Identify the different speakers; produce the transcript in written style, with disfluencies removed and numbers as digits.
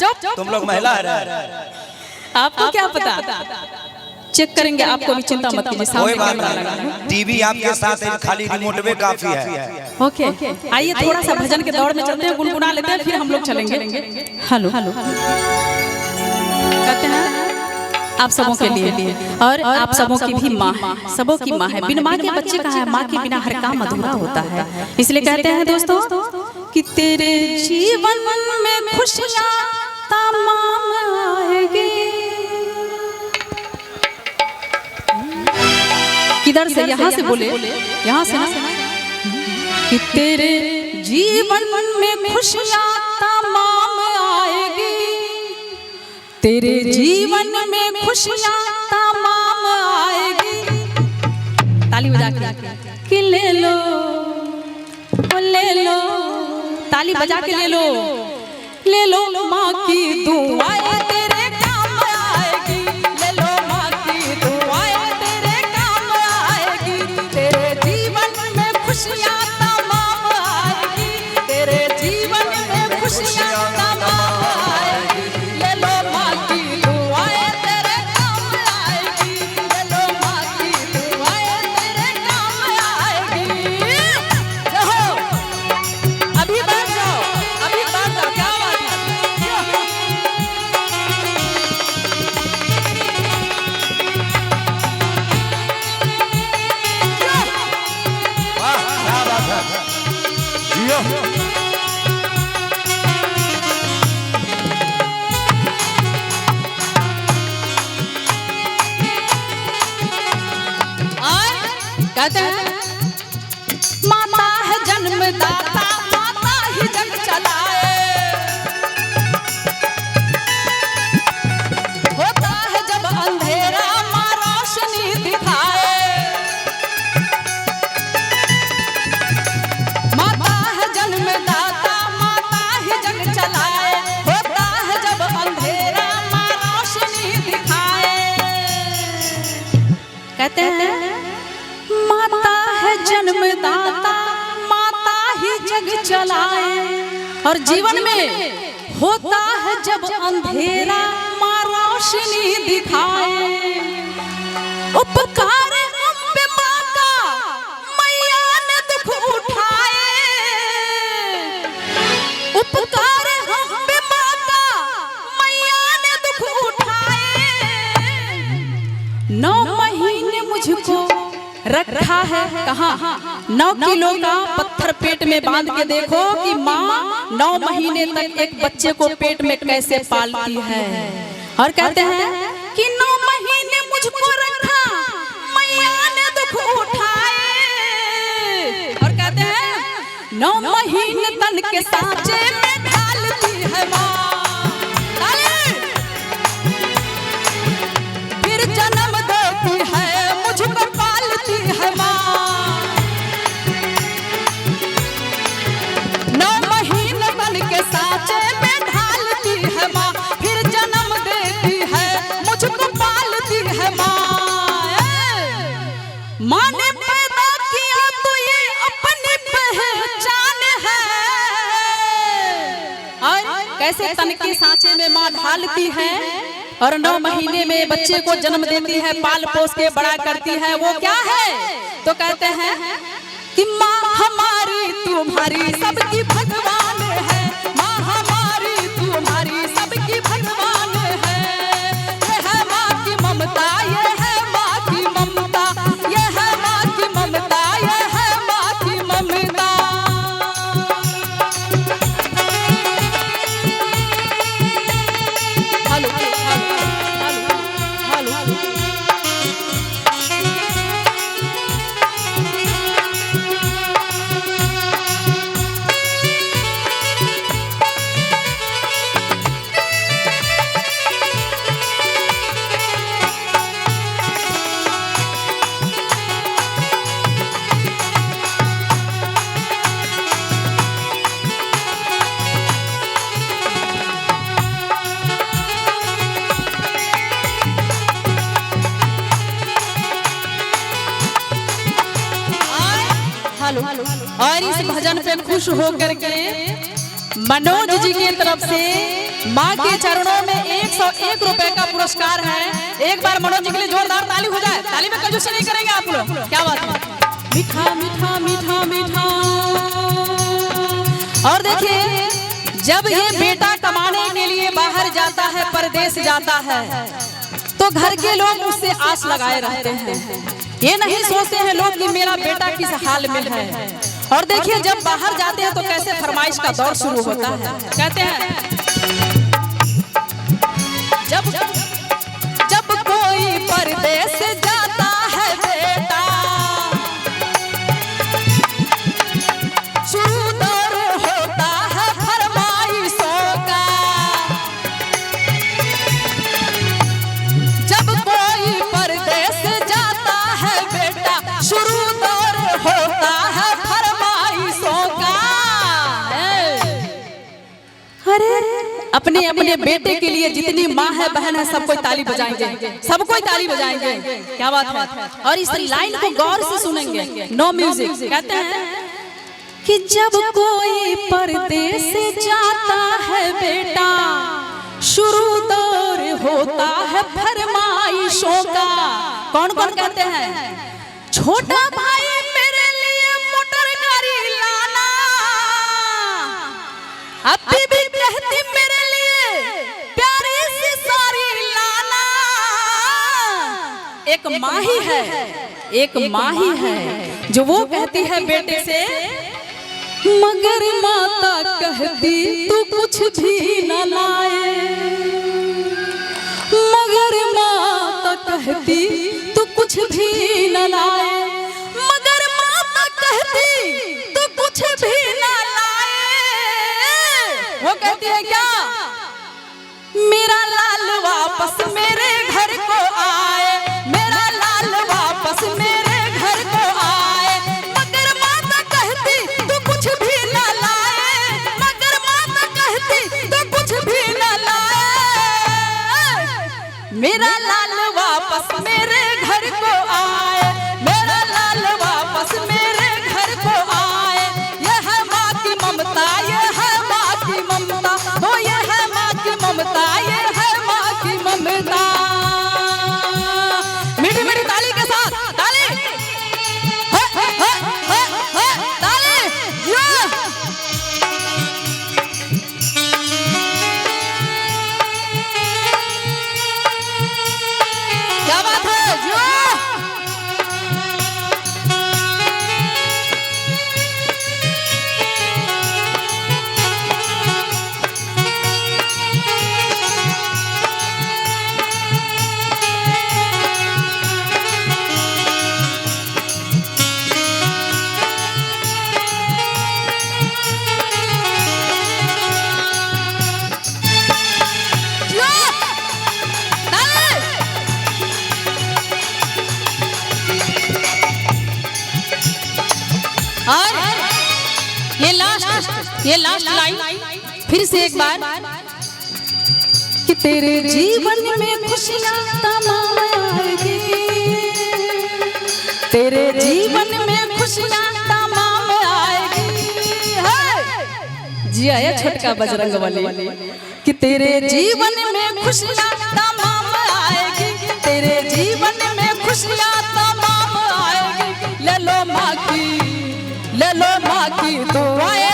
Speaker 1: चुप तुम लोग महिला है।
Speaker 2: आपको क्या पता, चेक करेंगे, आपको भी चिंता मत कीजिए, सामने कैमरा लगा है।
Speaker 1: टीवी आपके साथ है, खाली रिमोट में काफी है।
Speaker 2: ओके, आइए थोड़ा सा भजन के दौर में चलते हैं, गुनगुना लेते हैं, फिर हम लोग चलेंगे। हेलो हेलो कहते हैं आप सबों के लिए, और आप सबों की भी माँ, सबों की माँ है। बिन माँ के बच्चे कहाँ है, माँ के बिना हर काम अधूरा होता है। इसलिए कहते हैं दोस्तों कि तेरे जीवन में खुशियाँ तमाम आएगी। किधर से, यहाँ से बोले, यहाँ से ना, कि तेरे जीवन में खुशियाँ तमाम आएगी, तेरे जीवन में खुशियाँ तमाम आएगी। ताली बजा के ले लो, ले लो, ताली बजा के ले लो माँ की दुआएं तेरे काम आएगी, ले लो माँ की दुआएं तेरे काम आएगी, तेरे जीवन में खुशियाँ तमाम आएगी, तेरे जीवन में खुशियाँ तमाम आएगी, ले लो माँ की दुआएं तेरे काम आएगी, ले लो माँ की दुआएं तेरे काम आएगी। रहो, अभी बैठ जाओ, अभी बैठ जाओ, क्या बात है।
Speaker 1: वाह क्या बात है, जियो।
Speaker 2: कहते हैं माता है जन्मदाता, माता ही जग चलाए, होता है जब अंधेरा माँ रोशनी दिखाए, माता है जन्मदाता, माता ही जग चलाए, होता है जब अंधेरा माँ रोशनी दिखाए। कहते हैं माता है जन्मदाता, माता ही जग चलाए, और जीवन में होता है जब अंधेरा माँ रोशनी दिखाए। उपकार अम्बे माँ का मैया ने दुख उठाए, उपकार अम्बे माँ का मैया ने दुख उठाए। 9 महीने मुझको रखा है कहाँ, 9 किलो का पत्थर पेट में बांध के देखो कि माँ 9 महीने तक एक बच्चे को पेट में कैसे पालती है। और कहते हैं कि 9 महीने मुझको रखा मैया ने दुख उठाए, और कहते हैं 9 महीने तन के सांचे में ढालती है माँ, फिर जन्म देती है मुझको पालती है माँ। 9 महीने बन के सांचे में ढालती है माँ, फिर जन्म देती है मुझको पालती है माँ। माँ ने पैदा किया तो ये अपनी पहचान है, और कैसे तन के सांचे में माँ ढालती है, और 9 महीने में बच्चे को जन्म देती है, पाल पोस के बड़ा करती है। वो क्या है, तो कहते हैं कि माँ हमारी तुम्हारी सबकी भगवान है, माँ हमारी तुम्हारी सबकी भगवान है। ये है माँ की ममता, ये है माँ की ममता, ये है माँ की ममता, ये है माँ की ममता। हेलो और इस भजन पे खुश होकर के मनोज जी की तरफ से माँ के चरणों में 101 रुपए का पुरस्कार है। एक बार मनोज जी के लिए जोरदार ताली हो जाए। ताली में कंजूसी नहीं करेंगे आप लोग, क्या बात है। मीठा मीठा मीठा मीठा। और देखिए, जब ये बेटा कमाने के लिए बाहर जाता है, परदेश जाता है, तो घर के लोग उससे आस लगाए रहते हैं। ये नहीं सोचते हैं लोग कि मेरा बेटा किस हाल में है। और देखिए, जब बाहर जाते हैं तो कैसे फरमाइश का दौर शुरू होता है। कहते हैं, जब कोई परदेश जाता है बेटा, शुरू दौर होता है फरमाइशों का। जब कोई परदेश जाता है बेटा, शुरू दौर होता है फरमाइशों का। अरे अपने अपने बेटे के लिए जितनी माँ है, बहन है, सब कोई ताली बजाएंगे, सब कोई ताली बजाएंगे। क्या बात है। और इस लाइन को गौर से सुनेंगे, नो म्यूजिक। कहते हैं कि जब कोई परदेश जाता है बेटा, शुरू दौर होता है फरमाइशों का। कौन कौन कहते हैं, छोटा भाई मेरे लिए मोटर गाड़ी लाना, अभी भी कहती मेरे लिए प्यारी सी साड़ी लाना। एक माँ ही है, एक माँ ही है जो वो कहती है बेटे से, मगर माता कहती तू कुछ भी न लाए, मगर माता कहती तू कुछ भी न लाए, मगर माता कहती तू कुछ भी न लाए। वो कहती है क्या, मेरा लाल वापस मेरे घर को आए, मेरा लाल वापस मेरे घर को आए, मगर माता कहती तू कुछ भी न लाए, मगर माता कहती तू कुछ भी न लाए। मेरा लाल वापस मेरे घर को आए, मेरा लाल वापस मेरे घर को आए। यह है माँ की ममता, यह है माँ की ममता, हो यह है माँ की ममता, यह है माँ की ममता। मीठी मीठी ताली के साथ, ताली ताली। क्या बात है, जियो। और ये लास्ट लाइन फिर से एक बार, कि तेरे जीवन में खुशियां तमाम आएगी, तेरे जीवन में खुशियां तमाम आएगी। जी आया छोटका बजरंग वाली, कि तेरे जीवन में खुशियां तमाम आएगी, तेरे जीवन में खुशियां तमाम आएगी। ले लो माँ की दुआएं।